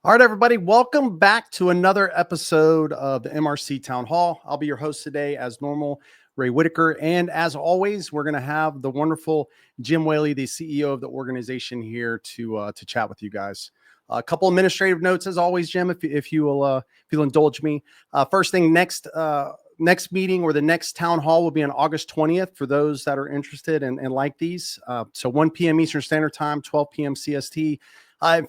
All right, everybody, welcome back to another episode of the MRC Town Hall. I'll be your host today, as normal, Ray Whitaker. And as always, we're going to have the wonderful Jim Whaley, the CEO of the organization, here to chat with you guys. A couple administrative notes, as always, Jim, if you'll indulge me. First thing, next meeting or the next town hall will be on August 20th for those that are interested and like these. So 1 p.m. Eastern Standard Time, 12 p.m. CST.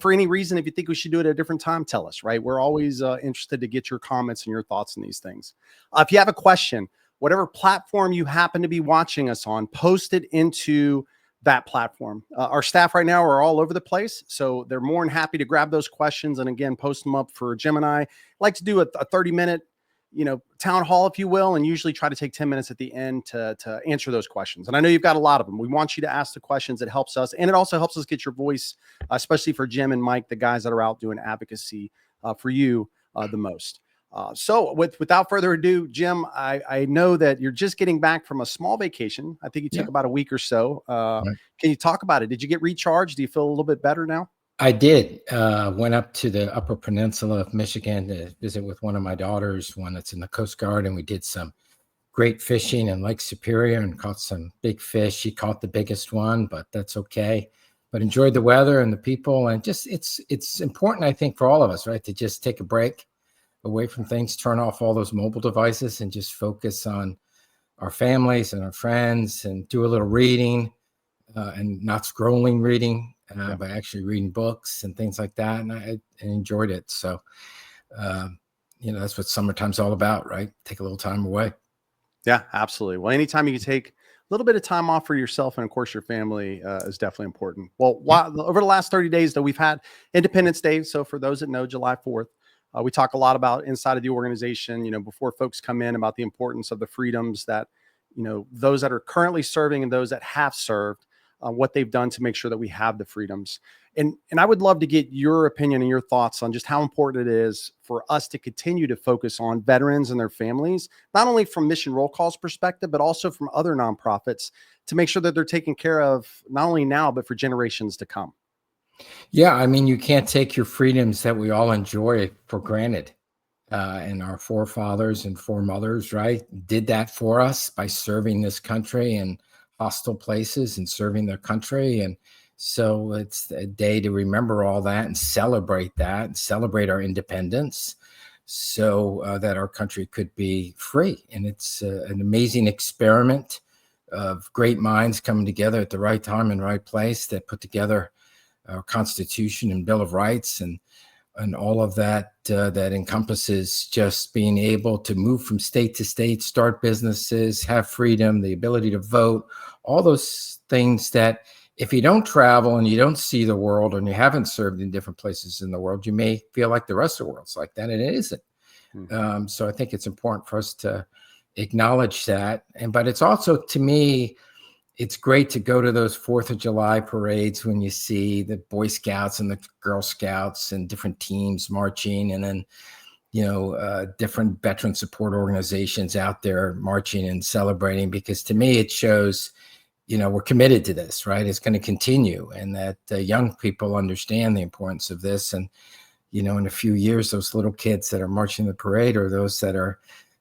For any reason, if you think we should do it at a different time, tell us, right? We're always interested to get your comments and your thoughts on these things. If you have a question, whatever platform you happen to be watching us on, post it into that platform. Our staff right now are all over the place, so they're more than happy to grab those questions and, again, post them up for Jim and I. I like to do a 30-minute town hall, if you will, and usually try to take 10 minutes at the end to answer those questions. And I know you've got a lot of them. We want you to ask the questions. It helps us. And it also helps us get your voice, especially for Jim and Mike, the guys that are out doing advocacy for you the most. So without further ado, Jim, I know that you're just getting back from a small vacation. I think you took about a week or so. Right. Can you talk about it? Did you get recharged? Do you feel a little bit better now? I did. Went up to the Upper Peninsula of Michigan to visit with one of my daughters, one that's in the Coast Guard, and we did some great fishing in Lake Superior and caught some big fish. She caught the biggest one, but that's okay. But enjoyed the weather and the people, and just it's important, I think, for all of us, right, to just take a break away from things, turn off all those mobile devices, and just focus on our families and our friends, and do a little reading, and not scrolling reading. By actually reading books and things like that. And I enjoyed it. So, that's what summertime's all about, right? Take a little time away. Yeah, absolutely. Well, anytime you can take a little bit of time off for yourself and, of course, your family is definitely important. Well, over the last 30 days, though, we've had Independence Day. So for those that know, July 4th, we talk a lot about inside of the organization, before folks come in, about the importance of the freedoms that, those that are currently serving and those that have served, what they've done to make sure that we have the freedoms. And I would love to get your opinion and your thoughts on just how important it is for us to continue to focus on veterans and their families, not only from Mission Roll Call's perspective, but also from other nonprofits, to make sure that they're taken care of not only now, but for generations to come. Yeah, I mean, you can't take your freedoms that we all enjoy for granted. And our forefathers and foremothers, right, did that for us by serving this country in hostile places and serving their country. And so it's a day to remember all that and celebrate our independence, so that our country could be free. And it's an amazing experiment of great minds coming together at the right time and right place that put together our Constitution and Bill of Rights and all of that that encompasses just being able to move from state to state, start businesses, have freedom, the ability to vote, all those things that if you don't travel and you don't see the world and you haven't served in different places in the world, you may feel like the rest of the world's like that, and it isn't. Mm-hmm. So I think it's important for us to acknowledge that. But it's also, to me, it's great to go to those 4th of July parades when you see the Boy Scouts and the Girl Scouts and different teams marching, and then, different veteran support organizations out there marching and celebrating, because to me, it shows, we're committed to this, right? It's going to continue, and that young people understand the importance of this. And, in a few years, those little kids that are marching the parade are those that are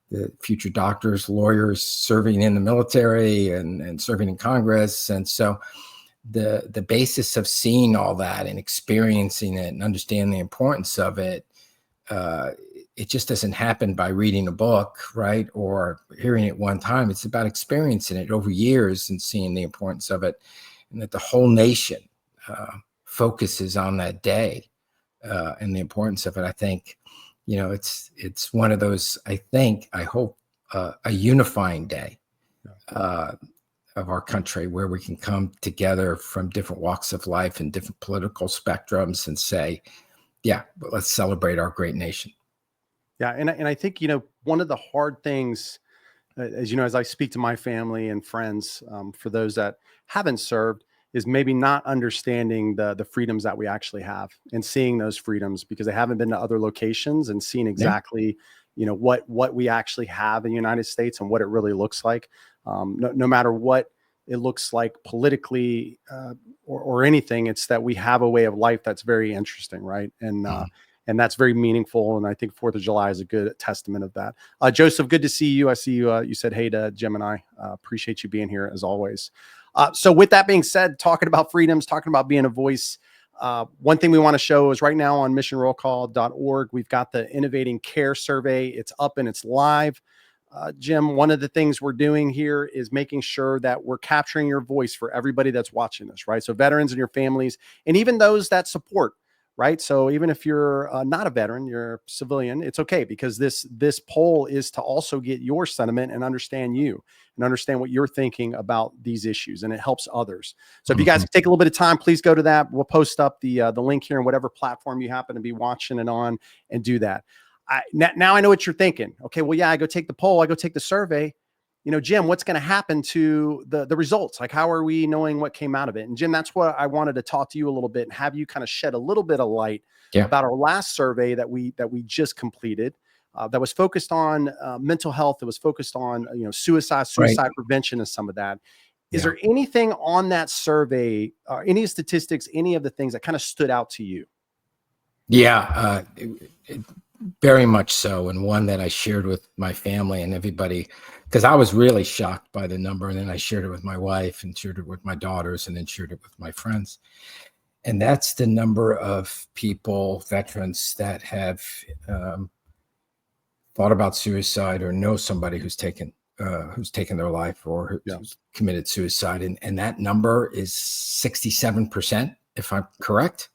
the future doctors, lawyers, serving in the military and serving in Congress. And so the basis of seeing all that and experiencing it and understanding the importance of it, it just doesn't happen by reading a book, right, or hearing it one time. It's about experiencing it over years and seeing the importance of it, and that the whole nation focuses on that day and the importance of it. I think, it's one of those, I hope, a unifying day of our country, where we can come together from different walks of life and different political spectrums and say, yeah, let's celebrate our great nation. Yeah. And I think, one of the hard things, as I speak to my family and friends, for those that haven't served, is maybe not understanding the freedoms that we actually have and seeing those freedoms, because they haven't been to other locations and seen exactly, what we actually have in the United States and what it really looks like. No matter what it looks like politically or anything, it's that we have a way of life that's very interesting, right? And And that's very meaningful. And I think 4th of July is a good testament of that. Joseph, good to see you. I see you. You said hey to Jim and I. Appreciate you being here as always. So with that being said, talking about freedoms, talking about being a voice, one thing we want to show is right now on missionrollcall.org, we've got the Innovating Care Survey. It's up and it's live. Jim, one of the things we're doing here is making sure that we're capturing your voice for everybody that's watching this, right? So veterans and your families, and even those that support, right? So even if you're not a veteran, you're a civilian, it's okay, because this poll is to also get your sentiment and understand you and understand what you're thinking about these issues, and it helps others. So if you guys take a little bit of time, please go to that. We'll post up the link here on whatever platform you happen to be watching it on, and do that. Now I know what you're thinking. Okay, well, yeah, I go take the poll, I go take the survey. Jim, what's going to happen to the results? Like, how are we knowing what came out of it? And Jim, that's what I wanted to talk to you a little bit and have you kind of shed a little bit of light about our last survey that we just completed. That was focused on mental health. It was focused on suicide prevention, and some of that. Is there anything on that survey, any statistics, any of the things that kind of stood out to you? Yeah, very much so, and one that I shared with my family and everybody, because I was really shocked by the number, and then I shared it with my wife and shared it with my daughters and then shared it with my friends. And that's the number of people, veterans, that have thought about suicide or know somebody who's taken their life or who's committed suicide. And that number is 67%, if I'm correct.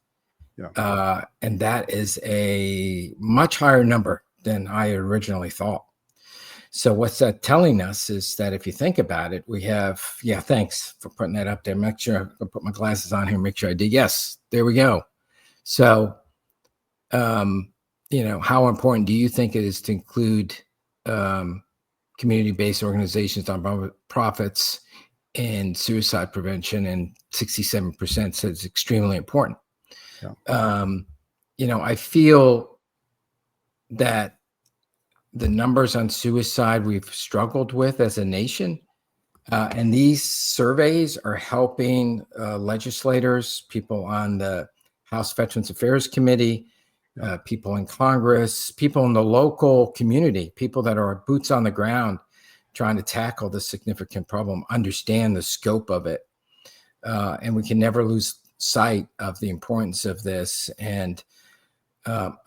And that is a much higher number than I originally thought. So what's that telling us is that if you think about it, we have, thanks for putting that up there. Make sure I put my glasses on here, make sure I did. Yes, there we go. So, how important do you think it is to include community-based organizations, nonprofits, in suicide prevention? And 67% says it's extremely important. I feel that the numbers on suicide we've struggled with as a nation, and these surveys are helping legislators, people on the House Veterans Affairs Committee, people in Congress, people in the local community, people that are boots on the ground trying to tackle this significant problem, understand the scope of it. And we can never lose sight of the importance of this, and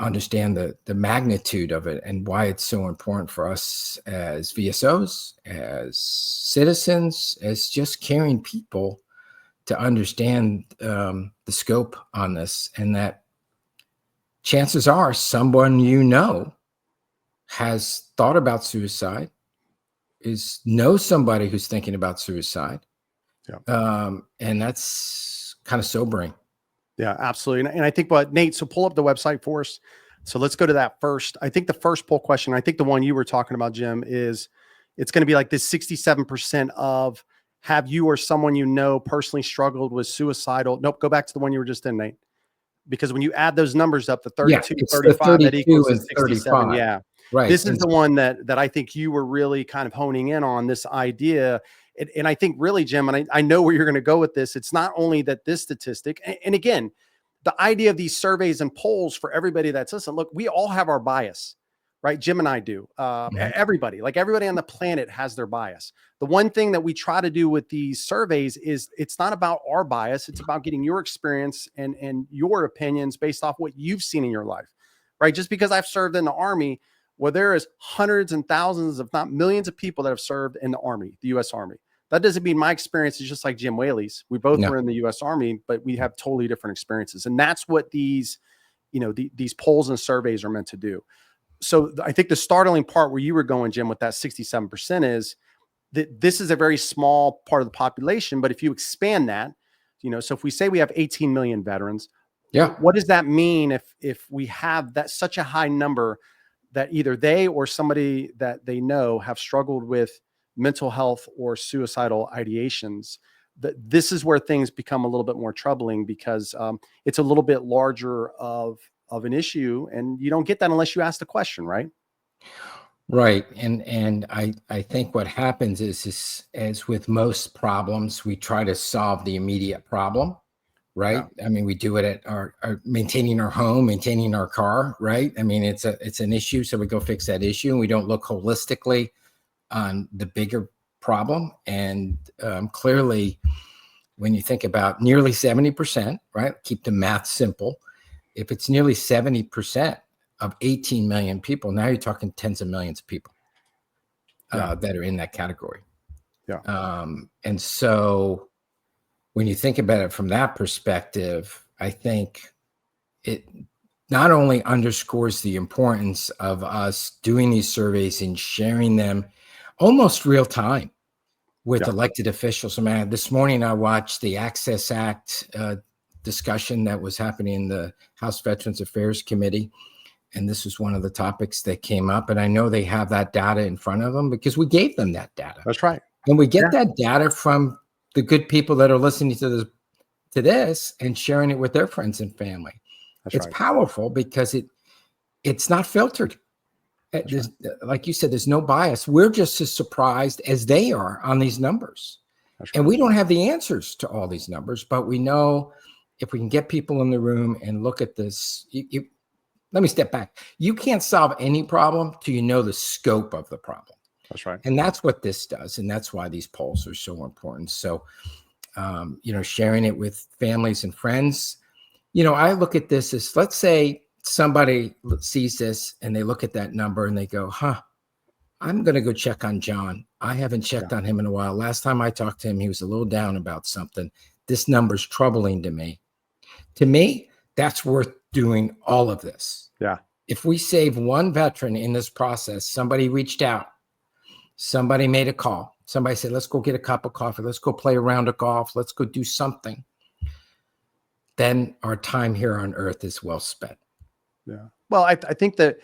understand the magnitude of it and why it's so important for us as VSOs, as citizens, as just caring people, to understand the scope on this, and that chances are someone has thought about suicide, knows somebody who's thinking about suicide. And that's kind of sobering. Yeah, absolutely. And I think Nate, so pull up the website for us. So let's go to that first. I think the first poll question, I think the one you were talking about, Jim, is it's going to be like this 67% of, have you or someone personally struggled with suicidal? Nope, go back to the one you were just in, Nate. Because when you add those numbers up, the 32, 35, that equals 67. Yeah. Right. This is the one that I think you were really kind of honing in on, this idea. And I think really, Jim, and I know where you're going to go with this. It's not only that this statistic, and again, the idea of these surveys and polls for everybody that's listening, look, we all have our bias, right? Jim and I do. Everybody on the planet has their bias. The one thing that we try to do with these surveys is it's not about our bias. It's about getting your experience and your opinions based off what you've seen in your life, right? Just because I've served in the Army, well, there is hundreds and thousands, if not millions of people that have served in the Army, the U.S. Army. That doesn't mean my experience is just like Jim Whaley's. We both were in the U.S. Army, but we have totally different experiences. And that's what these polls and surveys are meant to do. So I think the startling part where you were going, Jim, with that 67% is that this is a very small part of the population. But if you expand that, so if we say we have 18 million veterans, what does that mean if we have that such a high number that either they or somebody that they know have struggled with mental health or suicidal ideations? This is where things become a little bit more troubling, because it's a little bit larger of an issue, and you don't get that unless you ask the question, right? Right. And I think what happens is as with most problems, we try to solve the immediate problem. right? I mean, we do it at our maintaining our home, maintaining our car, right? I mean, it's an issue, so we go fix that issue, and we don't look holistically on the bigger problem. And clearly, when you think about nearly 70%, right? Keep the math simple. If it's nearly 70% of 18 million people, now you're talking tens of millions of people that are in that category. Yeah. And so when you think about it from that perspective, I think it not only underscores the importance of us doing these surveys and sharing them almost real time with elected officials. I mean, this morning I watched the Access Act discussion that was happening in the House Veterans Affairs Committee. And this was one of the topics that came up. And I know they have that data in front of them because we gave them that data. That's right. And we get that data from the good people that are listening to this and sharing it with their friends and family. It's powerful because it's not filtered. Like you said, there's no bias. We're just as surprised as they are on these numbers. And we don't have the answers to all these numbers, but we know if we can get people in the room and look at this, let me step back. You can't solve any problem till you know the scope of the problem. That's right. And that's what this does. And that's why these polls are so important. So, sharing it with families and friends, I look at this as, let's say somebody sees this and they look at that number and they go, I'm going to go check on John. I haven't checked on him in a while. Last time I talked to him, he was a little down about something. This number's troubling to me. To me, that's worth doing all of this. Yeah. If we save one veteran in this process, somebody reached out, somebody made a call, somebody said, let's go get a cup of coffee, let's go play a round of golf, let's go do something, then our time here on earth is well spent. Yeah. Well, I think that,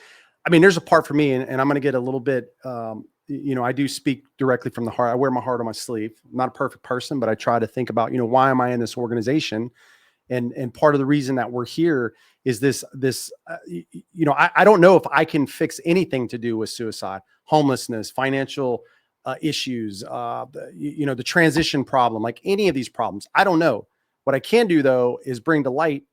there's a part for me, and I'm going to get a little bit, I do speak directly from the heart. I wear my heart on my sleeve. I'm not a perfect person, but I try to think about, why am I in this organization? And part of the reason that we're here is this, I don't know if I can fix anything to do with suicide, homelessness, financial issues, the transition problem, like any of these problems. I don't know. What I can do, though, is bring to light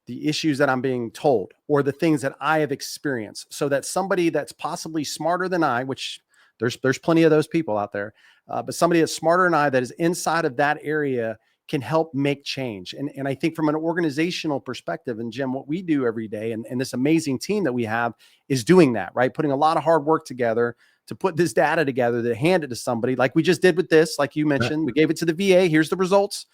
the issues that I'm being told or the things that I have experienced so that somebody that's possibly smarter than I, which there's plenty of those people out there, but somebody that's smarter than I that is inside of that area can help make change. And I think from an organizational perspective, and Jim, what we do every day and this amazing team that we have is doing that, right? Putting a lot of hard work together to put this data together, to hand it to somebody like we just did with this, like you mentioned, we gave it to the VA. Here's the results.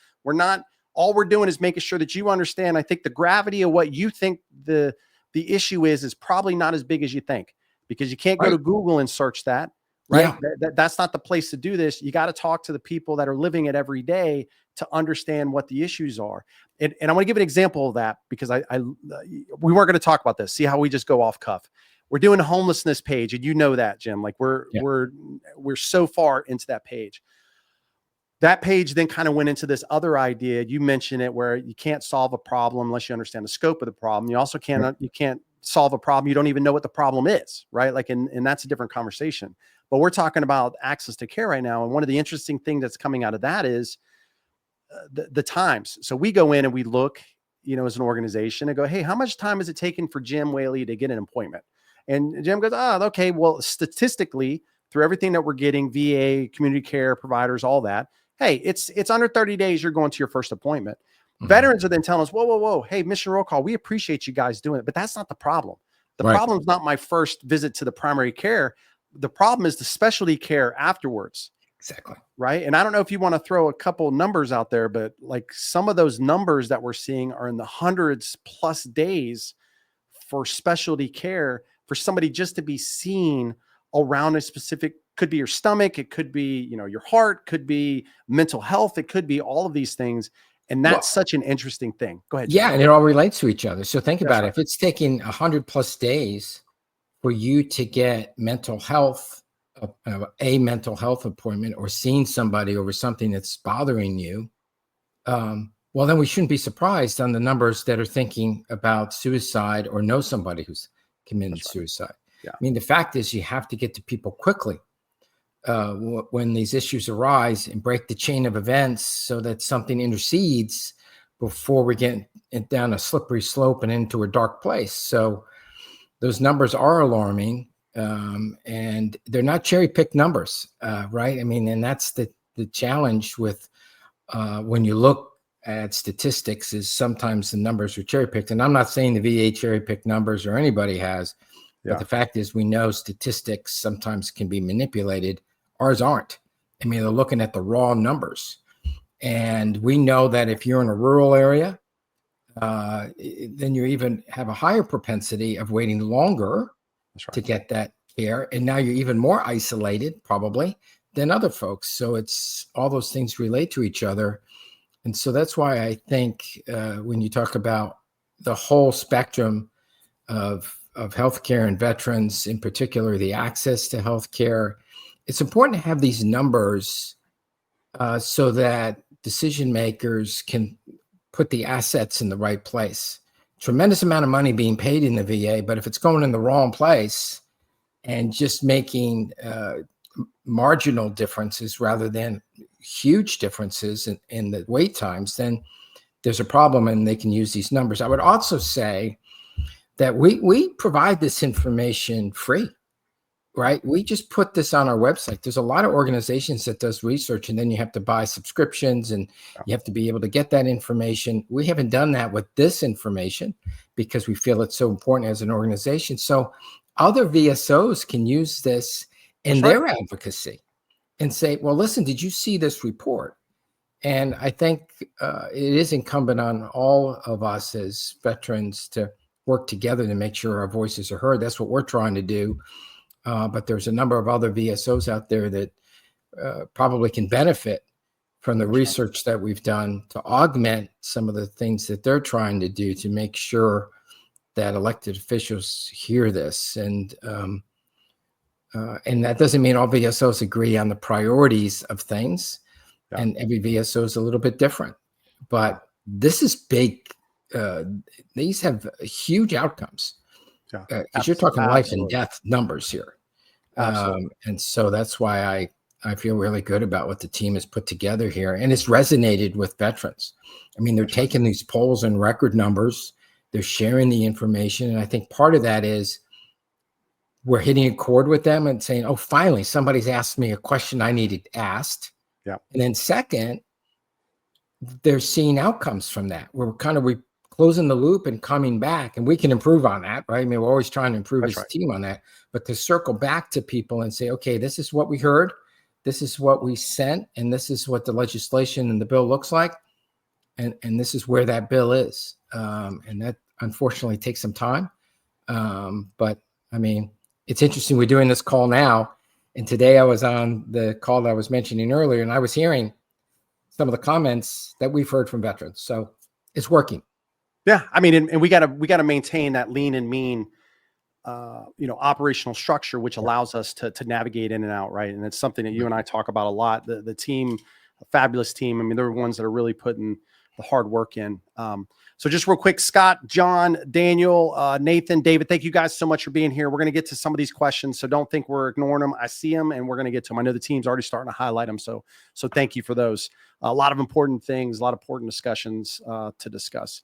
All we're doing is making sure that you understand. I think the gravity of what you think the issue is probably not as big as you think, because you can't go to Google and search that, right? Yeah. That's not the place to do this. You got to talk to the people that are living it every day to understand what the issues are. And I want to give an example of that because we weren't going to talk about this. See how we just go off cuff. We're doing a homelessness page, and you know that, Jim. Like we're so far into that page. That page then kind of went into this other idea. You mentioned it, where you can't solve a problem unless you understand the scope of the problem. You also you can't solve a problem. You don't even know what the problem is, right? Like, and that's a different conversation. But we're talking about access to care right now. And one of the interesting things that's coming out of that is the times. So we go in and we look, as an organization and go, hey, how much time is it taking for Jim Whaley to get an appointment? And Jim goes, okay, well, statistically, through everything that we're getting, VA, community care providers, all that, hey, it's under 30 days, you're going to your first appointment. Mm-hmm. Veterans are then telling us, whoa. Hey, Mission Roll Call, we appreciate you guys doing it, but that's not the problem. The problem is not my first visit to the primary care. The problem is the specialty care afterwards. Exactly. Right. And I don't know if you want to throw a couple numbers out there, but like some of those numbers that we're seeing are in the hundreds plus days for specialty care for somebody just to be seen around a specific, could be your stomach, it could be, your heart, could be mental health, it could be all of these things. And that's such an interesting thing. Go ahead. Yeah. And it all relates to each other. So think about it. If it's taking 100 plus days for you to get mental health, a mental health appointment, or seeing somebody over something that's bothering you, well, then we shouldn't be surprised on the numbers that are thinking about suicide or know somebody who's committed suicide. Yeah. I mean, the fact is you have to get to people quickly when these issues arise and break the chain of events so that something intercedes before we get down a slippery slope and into a dark place. So those numbers are alarming, and they're not cherry-picked numbers, right? I mean, and that's the challenge with when you look at statistics, is sometimes the numbers are cherry-picked. And I'm not saying the VA cherry-picked numbers or anybody has, but the fact is we know statistics sometimes can be manipulated. Ours aren't. I mean, they're looking at the raw numbers. And we know that if you're in a rural area, then you even have a higher propensity of waiting longer to get that care. And now you're even more isolated probably than other folks. So it's all those things relate to each other. And so that's why I think when you talk about the whole spectrum of healthcare and veterans, in particular, the access to healthcare, it's important to have these numbers so that decision makers can put the assets in the right place. Tremendous amount of money being paid in the VA, but if it's going in the wrong place and just making marginal differences rather than huge differences in the wait times, then there's a problem, and they can use these numbers. I would also say that we provide this information free, right? We just put this on our website. There's a lot of organizations that does research, and then you have to buy subscriptions, and you have to be able to get that information. We haven't done that with this information because we feel it's so important as an organization. So other VSOs can use this in their advocacy and say, well, listen, did you see this report? And I think it is incumbent on all of us as veterans to work together to make sure our voices are heard. That's what we're trying to do. But there's a number of other VSOs out there that probably can benefit from the research that we've done to augment some of the things that they're trying to do to make sure that elected officials hear this. And that doesn't mean all VSOs agree on the priorities of things. And every VSO is a little bit different. But this is big. These have huge outcomes. Because you're talking life and death numbers here. And so that's why I feel really good about what the team has put together here. And it's resonated with veterans. I mean, they're taking these polls and record numbers. They're sharing the information. And I think part of that is we're hitting a chord with them and saying, oh, finally, somebody's asked me a question I needed asked. And then second, they're seeing outcomes from that. We're kind of closing the loop and coming back, and we can improve on that, right? I mean, we're always trying to improve as a team on that, but to circle back to people and say, okay, this is what we heard, this is what we sent, and this is what the legislation and the bill looks like, and this is where that bill is. And that unfortunately takes some time. But I mean, it's interesting. We're doing this call now, and today I was on the call that I was mentioning earlier, and I was hearing some of the comments that we've heard from veterans. So it's working. Yeah, I mean, and we gotta maintain that lean and mean, operational structure, which allows us to navigate in and out, right? And it's something that you and I talk about a lot. The team, a fabulous team. I mean, they're the ones that are really putting the hard work in. So just real quick, Scott, John, Daniel, Nathan, David, thank you guys so much for being here. We're going to get to some of these questions, so don't think we're ignoring them. I see them, and we're going to get to them. I know the team's already starting to highlight them, so thank you for those. A lot of important things, a lot of important discussions to discuss.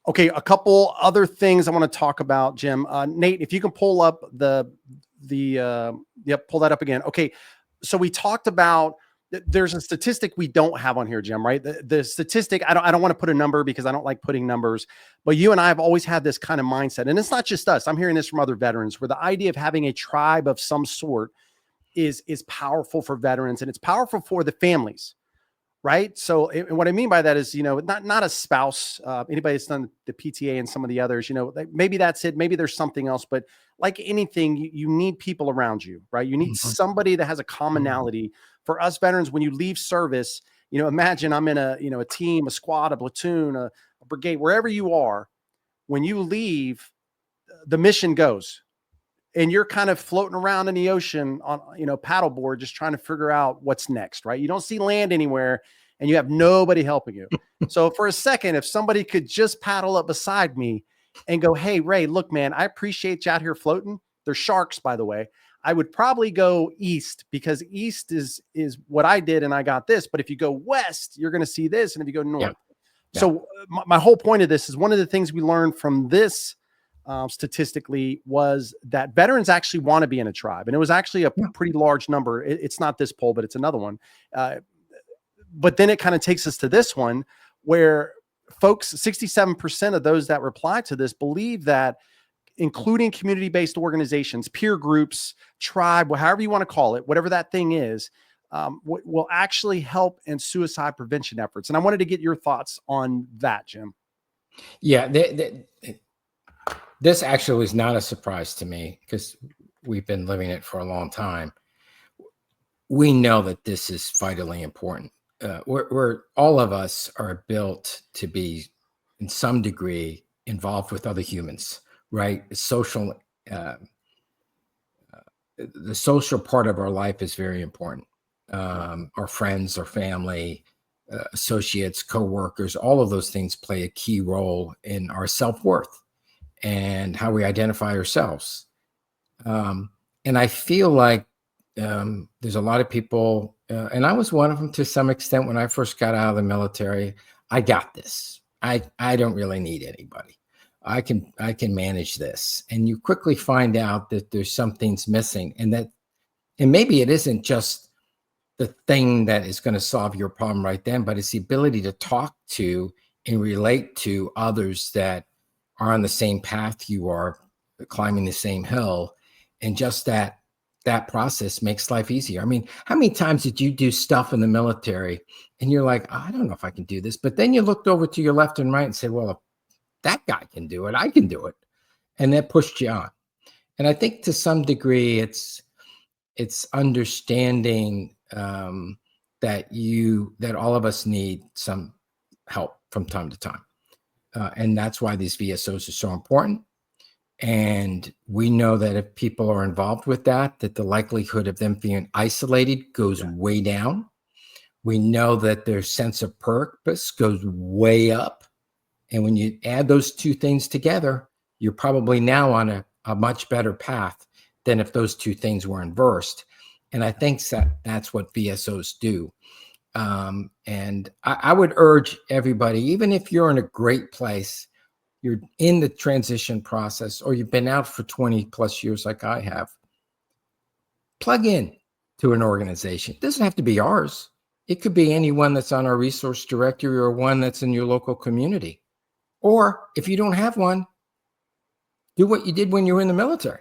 Okay, a couple other things I want to talk about, Jim. Nate, if you can pull up pull that up again. Okay, so we talked about, there's a statistic we don't have on here, Jim, right? The statistic, I don't want to put a number because I don't like putting numbers, but you and I have always had this kind of mindset, and it's not just us. I'm hearing this from other veterans, where the idea of having a tribe of some sort is powerful for veterans, and it's powerful for the families. Right. So what I mean by that is, not a spouse, anybody that's done the PTA and some of the others, maybe that's it. Maybe there's something else, but like anything, you need people around you, right? You need somebody that has a commonality. For us veterans, when you leave service, imagine I'm in a team, a squad, a platoon, a brigade, wherever you are. When you leave, the mission goes. And you're kind of floating around in the ocean on, paddleboard, just trying to figure out what's next, right? You don't see land anywhere, and you have nobody helping you. So for a second, if somebody could just paddle up beside me and go, hey, Ray, look, man, I appreciate you out here floating. They're sharks, by the way. I would probably go east, because east is what I did and I got this. But if you go west, you're going to see this. And if you go Yeah. north. Yeah. So my whole point of this is, one of the things we learned from this statistically was that veterans actually want to be in a tribe. And it was actually a pretty large number. It's not this poll, but it's another one. But then it kind of takes us to this one where folks, 67% of those that reply to this believe that including community-based organizations, peer groups, tribe, however you want to call it, whatever that thing is, will actually help in suicide prevention efforts. And I wanted to get your thoughts on that, Jim. Yeah, this actually was not a surprise to me, because we've been living it for a long time. We know that this is vitally important. We're all of us are built to be, in some degree, involved with other humans, right? The social part of our life is very important. Our friends, our family, associates, co-workers, all of those things play a key role in our self-worth and how we identify ourselves. And I feel like there's a lot of people, and I was one of them to some extent when I first got out of the military. I got this. I don't really need anybody. I can manage this. And you quickly find out that there's some things missing, and maybe it isn't just the thing that is going to solve your problem right then, but it's the ability to talk to and relate to others that are on the same path you are, climbing the same hill. And just that process makes life easier. I mean, how many times did you do stuff in the military and you're like, I don't know if I can do this, but then you looked over to your left and right and said, well, if that guy can do it, I can do it. And that pushed you on. And I think to some degree it's understanding that all of us need some help from time to time. And that's why these VSOs are so important. And we know that if people are involved with that the likelihood of them being isolated goes way down. We know that their sense of purpose goes way up. And when you add those two things together, you're probably now on a much better path than if those two things were inversed. And I think that's what VSOs do. And I would urge everybody, even if you're in a great place, you're in the transition process, or you've been out for 20 plus years like I have, plug in to an organization. It doesn't have to be ours. It could be anyone that's on our resource directory or one that's in your local community. Or if you don't have one, do what you did when you were in the military.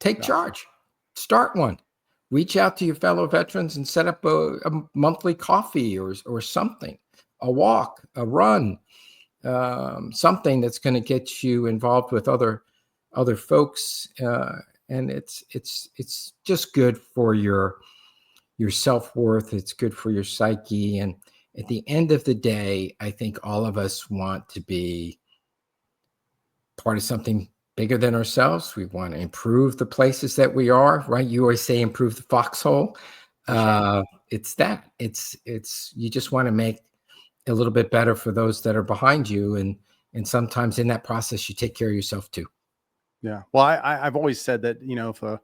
Take charge. Start one. Reach out to your fellow veterans and set up a monthly coffee or something, a walk, a run, something that's going to get you involved with other folks. And it's just good for your self-worth. It's good for your psyche. And at the end of the day, I think all of us want to be part of something bigger than ourselves. We want to improve the places that we are, right? You always say improve the foxhole. It's that. It's you just want to make a little bit better for those that are behind you, and sometimes in that process, you take care of yourself too. Yeah. Well, I've always said that, if a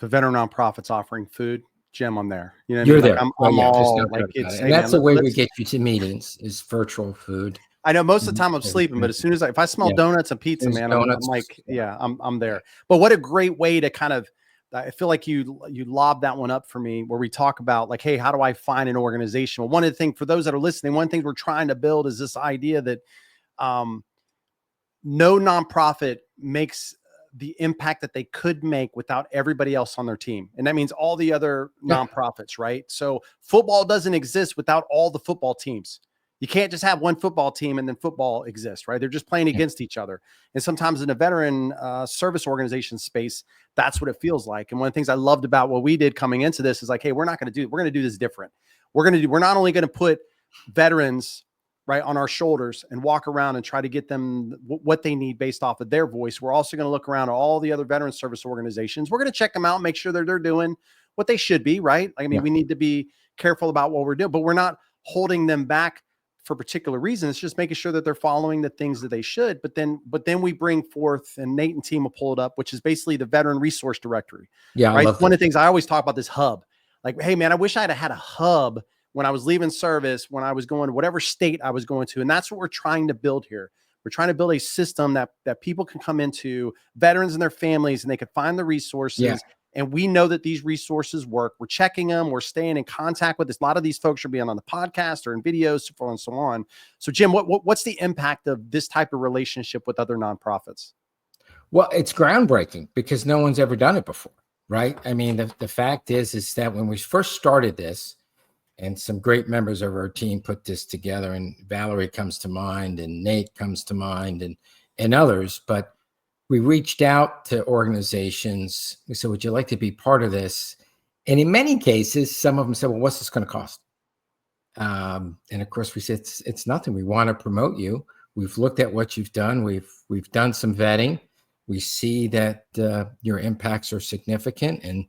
veteran nonprofit's offering food, Jim, I'm there. You know, You're like there. I'm Oh, yeah, all like, it's, hey, and that's man, the way we get you to meetings is virtual food. I know most of the time I'm sleeping, but as soon as if I smell donuts and pizza, man, I'm like, I'm there. But what a great way to kind of, I feel like you lob that one up for me, where we talk about like, hey, how do I find an organization? Well, one of the things for those that are listening, one of the things we're trying to build is this idea that no nonprofit makes the impact that they could make without everybody else on their team. And that means all the other nonprofits, right? So football doesn't exist without all the football teams. You can't just have one football team and then football exists, right? They're just playing against each other. And sometimes in a veteran service organization space, that's what it feels like. And one of the things I loved about what we did coming into this is like, hey, we're going to do this different. We're not only going to put veterans right on our shoulders and walk around and try to get them what they need based off of their voice. We're also going to look around at all the other veteran service organizations. We're going to check them out, make sure that they're doing what they should be, right? I mean, we need to be careful about what we're doing, but we're not holding them back for particular reasons. It's just making sure that they're following the things that they should. But then we bring forth, and Nate and team will pull it up, which is basically the veteran resource directory. Yeah, I Right. love One that. of the things I always talk about, this hub, like, hey man, I wish I'd have had a hub when I was leaving service, when I was going to whatever state I was going to. And that's what we're trying to build here. We're trying to build a system that people can come into, veterans and their families, and they can find the resources. Yeah. And we know that these resources work. We're checking them. We're staying in contact with this. A lot of these folks are being on the podcast or in videos, so forth and so on. So Jim, what's the impact of this type of relationship with other nonprofits? Well, it's groundbreaking because no one's ever done it before, right? I mean, the fact is that when we first started this, and some great members of our team put this together, and Valerie comes to mind, and Nate comes to mind, and others, but we reached out to organizations. We said, would you like to be part of this? And in many cases, some of them said, well, what's this going to cost? And of course, we said, it's nothing. We want to promote you. We've looked at what you've done. We've done some vetting. We see that your impacts are significant and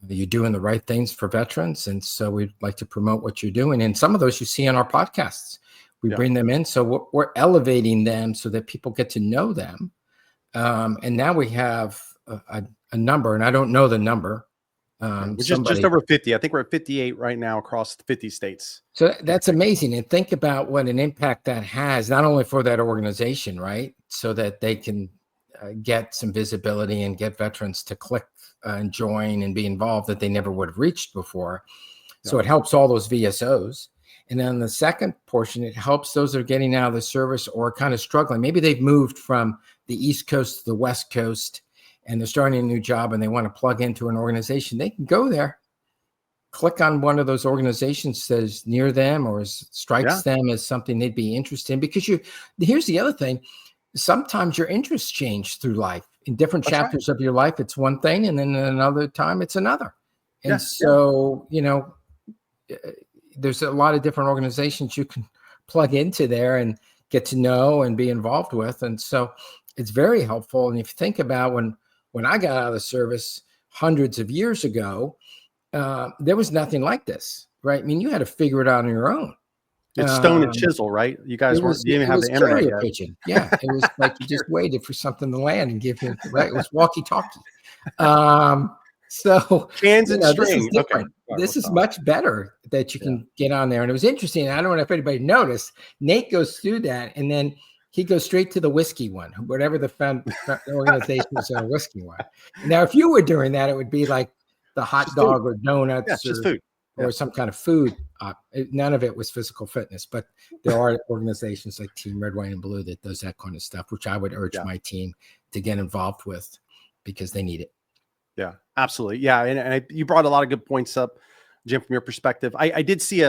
you're doing the right things for veterans. And so we'd like to promote what you're doing. And some of those you see on our podcasts. We bring them in. So we're elevating them so that people get to know them. And now we have a number, and I don't know the number. We're just over 50. I think we're at 58 right now across 50 states. So that's amazing. And think about what an impact that has, not only for that organization, right? So that they can get some visibility and get veterans to click and join and be involved that they never would have reached before. So it helps all those VSOs. And then the second portion, it helps those that are getting out of the service or kind of struggling. Maybe they've moved from the East Coast to the West Coast and they're starting a new job and they want to plug into an organization. They can go there, click on one of those organizations that is near them or strikes them as something they'd be interested in. Because here's the other thing. Sometimes your interests change through life. In different chapters of your life, it's one thing, and then another time it's another. And so, there's a lot of different organizations you can plug into there and get to know and be involved with. And so it's very helpful. And if you think about when I got out of the service hundreds of years ago, there was nothing like this, right? I mean, you had to figure it out on your own. It's stone and chisel, right? You guys didn't even have the internet yet. Pigeon. Yeah, it was like you just waited for something to land and give you, right? It was walkie-talkie. So cans and string. This is different. This is much better that you can get on there. And it was interesting. I don't know if anybody noticed. Nate goes through that, and then he goes straight to the whiskey one, whatever the organization is, a whiskey one. Now, if you were doing that, it would be like the hot just dog food. or donuts just food. Or some kind of food. None of it was physical fitness, but there are organizations like Team Red, White, and Blue that does that kind of stuff, which I would urge my team to get involved with because they need it. Yeah, absolutely. Yeah, and you brought a lot of good points up, Jim, from your perspective. I did see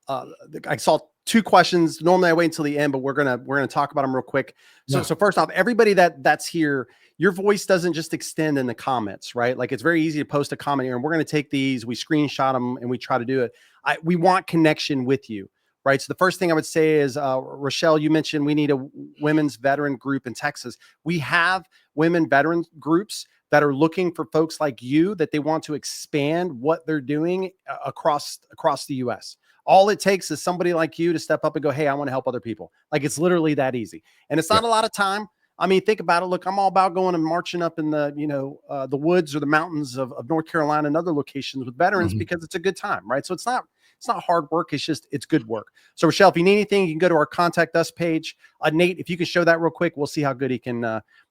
I saw two questions. Normally I wait until the end, but we're gonna talk about them real quick. So first off, everybody that's here, your voice doesn't just extend in the comments, right? Like it's very easy to post a comment here, and we're going to take these, we screenshot them, and we try to do it. We want connection with you, right? So the first thing I would say is, Rochelle, you mentioned we need a women's veteran group in Texas. We have women veteran groups that are looking for folks like you that they want to expand what they're doing across the U.S. All it takes is somebody like you to step up and go, hey, I want to help other people. Like it's literally that easy. And it's not a lot of time. I mean, think about it. Look, I'm all about going and marching up in the woods or the mountains of North Carolina and other locations with veterans because it's a good time, right? So it's not hard work. It's good work. So Rochelle, if you need anything, you can go to our contact us page. Nate, if you can show that real quick, we'll see how good he can.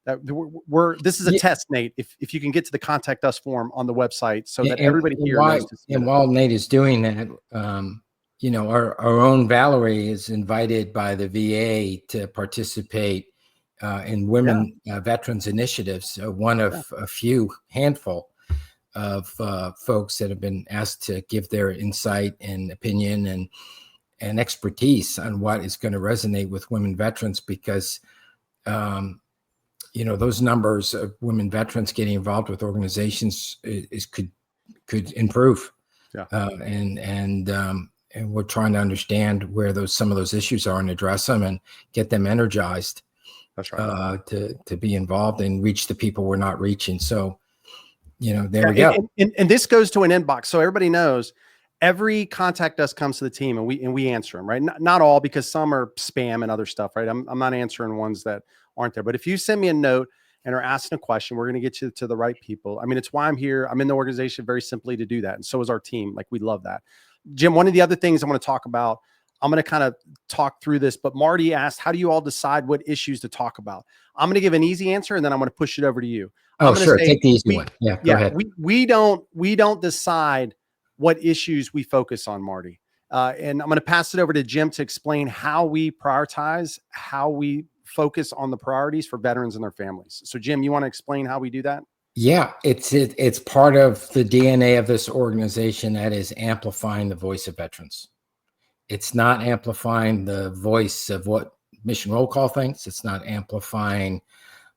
This is a test, Nate. If you can get to the contact us form on the website so that everybody here knows to see it. While Nate is doing that, our own Valerie is invited by the VA to participate in women veterans initiatives. One of a handful of folks that have been asked to give their insight and opinion and expertise on what is going to resonate with women veterans, because those numbers of women veterans getting involved with organizations could improve. And we're trying to understand where some of those issues are and address them and get them energized. That's right. To be involved and reach the people we're not reaching. So, there we go. And this goes to an inbox. So everybody knows every contact us comes to the team, and we answer them, right? Not all, because some are spam and other stuff, right? I'm not answering ones that aren't there. But if you send me a note and are asking a question, we're going to get you to the right people. I mean, it's why I'm here. I'm in the organization very simply to do that. And so is our team. Like, we love that. Jim, one of the other things I want to talk about, I'm going to kind of talk through this, but Marty asked, how do you all decide what issues to talk about? I'm going to give an easy answer, and then I'm going to push it over to you. Oh, I'm going to sure. say, Take the easy one. Yeah, go ahead. we don't decide what issues we focus on, Marty. And I'm going to pass it over to Jim to explain how we prioritize, how we focus on the priorities for veterans and their families. So Jim, you want to explain how we do that? Yeah, it's part of the DNA of this organization, that is amplifying the voice of veterans. It's not amplifying the voice of what Mission Roll Call thinks. It's not amplifying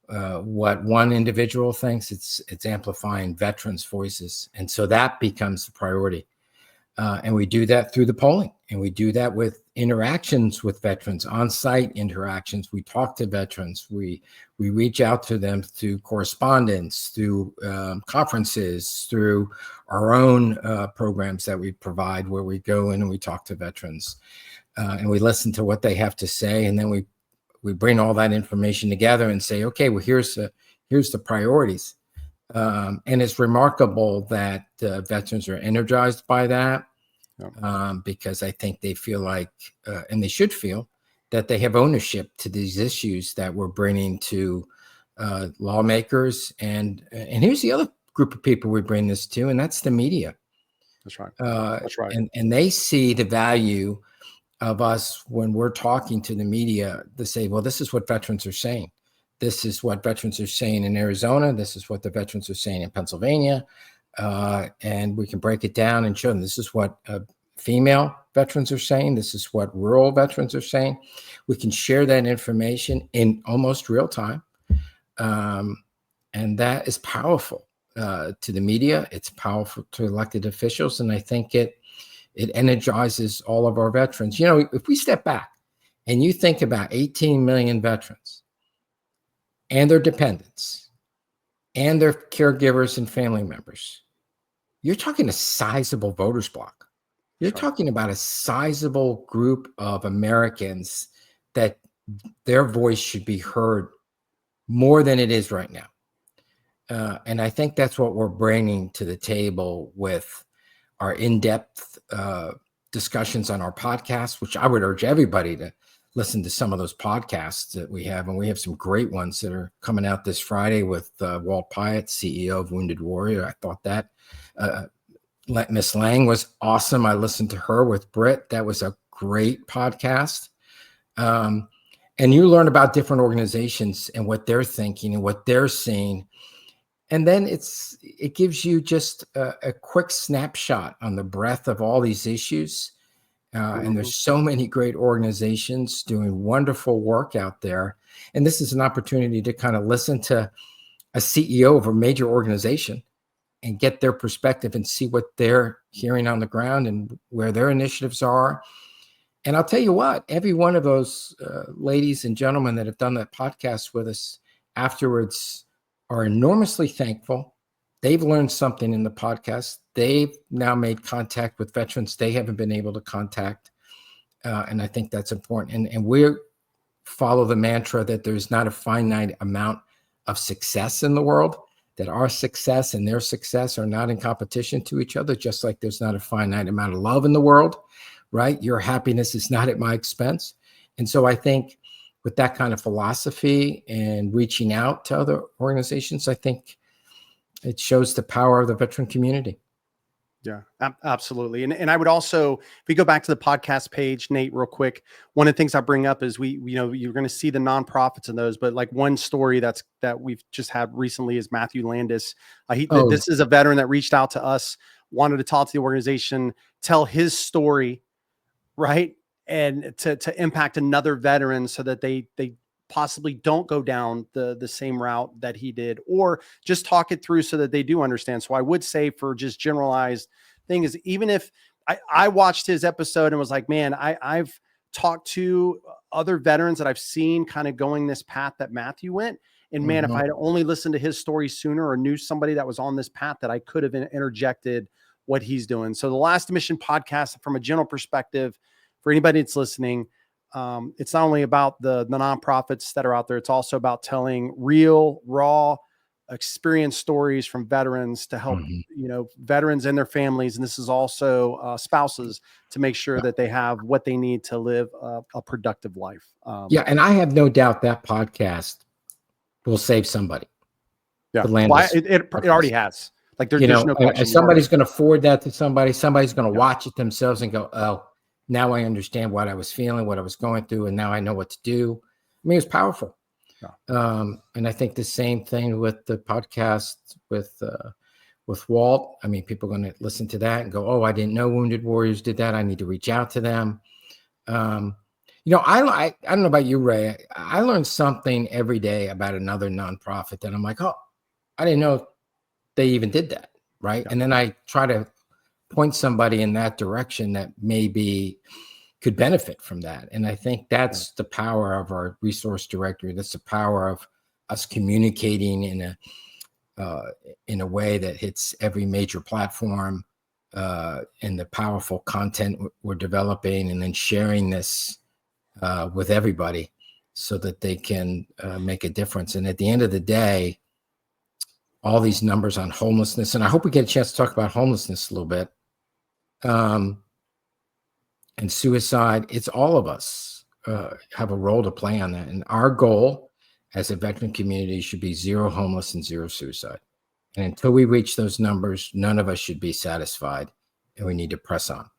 what one individual thinks. It's amplifying veterans' voices. And so that becomes the priority. And we do that through the polling, and we do that with interactions with veterans, on-site interactions. We talk to veterans. We reach out to them through correspondence, through conferences, through our own programs that we provide, where we go in and we talk to veterans, and we listen to what they have to say, and then we bring all that information together and say, okay, well, here's the priorities. And it's remarkable that veterans are energized by that, because I think they feel like, and they should feel, that they have ownership to these issues that we're bringing to lawmakers. And here's the other group of people we bring this to, and that's the media. That's right. That's right. And they see the value of us when we're talking to the media to say, well, this is what veterans are saying. This is what veterans are saying in Arizona. This is what the veterans are saying in Pennsylvania. And we can break it down and show them this is what female veterans are saying. This is what rural veterans are saying. We can share that information in almost real time. And that is powerful to the media. It's powerful to elected officials. And I think it energizes all of our veterans. You know, if we step back and you think about 18 million veterans and their dependents and their caregivers and family members, you're talking a sizable voters block. You're talking about a sizable group of Americans that their voice should be heard more than it is right now. And I think that's what we're bringing to the table with our in-depth discussions on our podcast, which I would urge everybody to listen to some of those podcasts that we have. And we have some great ones that are coming out this Friday with Walt Pyatt, CEO of Wounded Warrior. I thought that Miss Lang was awesome. I listened to her with Britt. That was a great podcast. And you learn about different organizations and what they're thinking and what they're seeing. And then it gives you just a quick snapshot on the breadth of all these issues. And there's so many great organizations doing wonderful work out there. And this is an opportunity to kind of listen to a CEO of a major organization and get their perspective and see what they're hearing on the ground and where their initiatives are. And I'll tell you what, every one of those ladies and gentlemen that have done that podcast with us afterwards are enormously thankful. They've learned something in the podcast. They've now made contact with veterans they haven't been able to contact. And I think that's important. And we follow the mantra that there's not a finite amount of success in the world, that our success and their success are not in competition to each other, just like there's not a finite amount of love in the world, right? Your happiness is not at my expense. And so I think with that kind of philosophy and reaching out to other organizations, I think it shows the power of the veteran community. Yeah, absolutely. And I would also, if we go back to the podcast page, Nate, real quick, one of the things I bring up is you're going to see the nonprofits in those, but like one story that we've just had recently is Matthew Landis. This is a veteran that reached out to us, wanted to talk to the organization, tell his story, right? And to impact another veteran so that they possibly don't go down the same route that he did, or just talk it through so that they do understand. So I would say, for just generalized thing, is even if I watched his episode and was like, man, I've talked to other veterans that I've seen kind of going this path that Matthew went. And man, if I had only listened to his story sooner or knew somebody that was on this path that I could have interjected what he's doing. So the Last Mission podcast, from a general perspective, for anybody that's listening, it's not only about the nonprofits that are out there, it's also about telling real, raw, experience stories from veterans to help, veterans and their families. And this is also spouses, to make sure that they have what they need to live a productive life. And I have no doubt that podcast will save somebody. Yeah, it already has. Like there's no question. Somebody's going to forward that to somebody. Somebody's going to watch it themselves and go, "Oh, now I understand what I was feeling, what I was going through, and now I know what to do." I mean, it's powerful. Yeah. And I think the same thing with the podcast with Walt. I mean, people are going to listen to that and go, "Oh, I didn't know Wounded Warriors did that. I need to reach out to them." I don't know about you, Ray. I learn something every day about another nonprofit that I'm like, "Oh, I didn't know they even did that." Right. Yeah. And then I try to point somebody in that direction that maybe could benefit from that. And I think that's the power of our resource directory. That's the power of us communicating in a way that hits every major platform, and the powerful content we're developing, and then sharing this with everybody so that they can make a difference. And at the end of the day, all these numbers on homelessness, and I hope we get a chance to talk about homelessness a little bit, and suicide, it's all of us have a role to play on that. And our goal as a veteran community should be zero homeless and zero suicide. And until we reach those numbers, none of us should be satisfied, and we need to press on.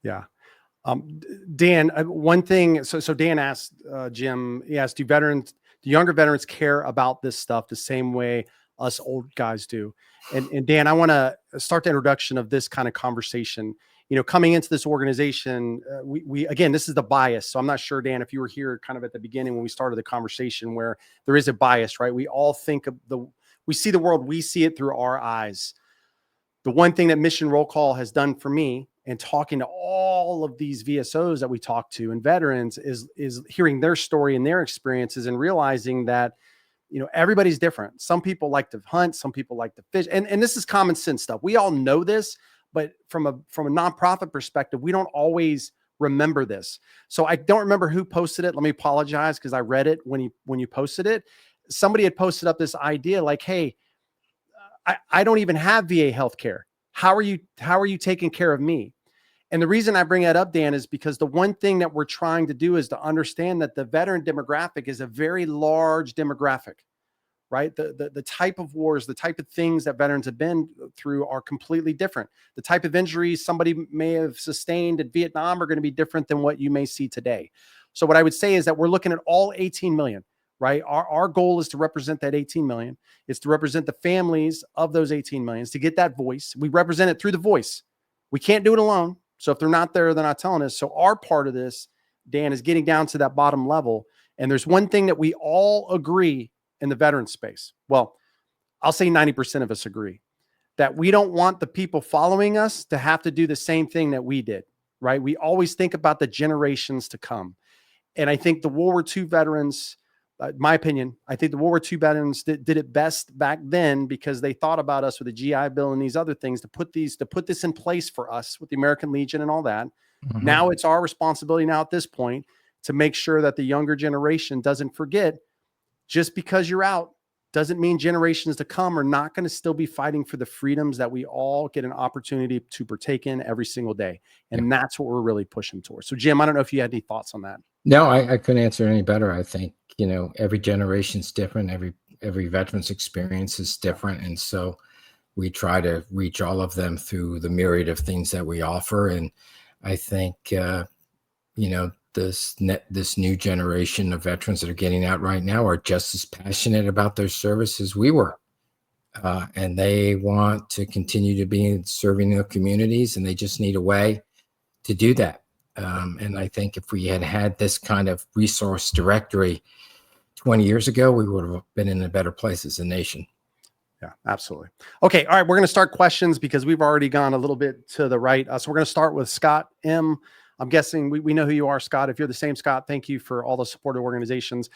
Yeah. Dan, one thing, so Dan asked Jim, he asked, do younger veterans care about this stuff the same way us old guys do? And Dan, I want to start the introduction of this kind of conversation. Coming into this organization, we again, this is the bias. So I'm not sure, Dan, if you were here kind of at the beginning when we started the conversation, where there is a bias, right? We all think we see the world, we see it through our eyes. The one thing that Mission Roll Call has done for me, and talking to all of these VSOs that we talk to and veterans, is hearing their story and their experiences, and realizing that, everybody's different. Some people like to hunt, some people like to fish. And this is common sense stuff. We all know this, but from a nonprofit perspective, we don't always remember this. So I don't remember who posted it. Let me apologize, because I read it when you posted it. Somebody had posted up this idea like, hey, I don't even have VA healthcare. How are you taking care of me? And the reason I bring that up, Dan, is because the one thing that we're trying to do is to understand that the veteran demographic is a very large demographic, right? The type of wars, the type of things that veterans have been through are completely different. The type of injuries somebody may have sustained in Vietnam are going to be different than what you may see today. So what I would say is that we're looking at all 18 million, right? Our goal is to represent that 18 million. It's to represent the families of those 18 millions, to get that voice. We represent it through the voice. We can't do it alone. So if they're not there, they're not telling us. So our part of this, Dan, is getting down to that bottom level. And there's one thing that we all agree in the veteran space. Well, I'll say 90% of us agree that we don't want the people following us to have to do the same thing that we did, right? We always think about the generations to come. And I think the World War II veterans, my opinion, I think the World War II veterans did it best back then, because they thought about us with the GI Bill and these other things to put this in place for us with the American Legion and all that. Mm-hmm. Now it's our responsibility now at this point to make sure that the younger generation doesn't forget, just because you're out doesn't mean generations to come are not going to still be fighting for the freedoms that we all get an opportunity to partake in every single day. And that's what we're really pushing towards. So Jim, I don't know if you had any thoughts on that. No, I couldn't answer any better. I think, every generation's different. Every veteran's experience is different. And so we try to reach all of them through the myriad of things that we offer. And I think, this new generation of veterans that are getting out right now are just as passionate about their service as we were. And they want to continue to be serving their communities, and they just need a way to do that. And I think if we had this kind of resource directory 20 years ago, we would have been in a better place as a nation. Yeah, absolutely. Okay. All right. We're going to start questions because we've already gone a little bit to the right. So we're going to start with Scott M. I'm guessing we know who you are, Scott. If you're the same Scott, thank you for all the supportive organizations.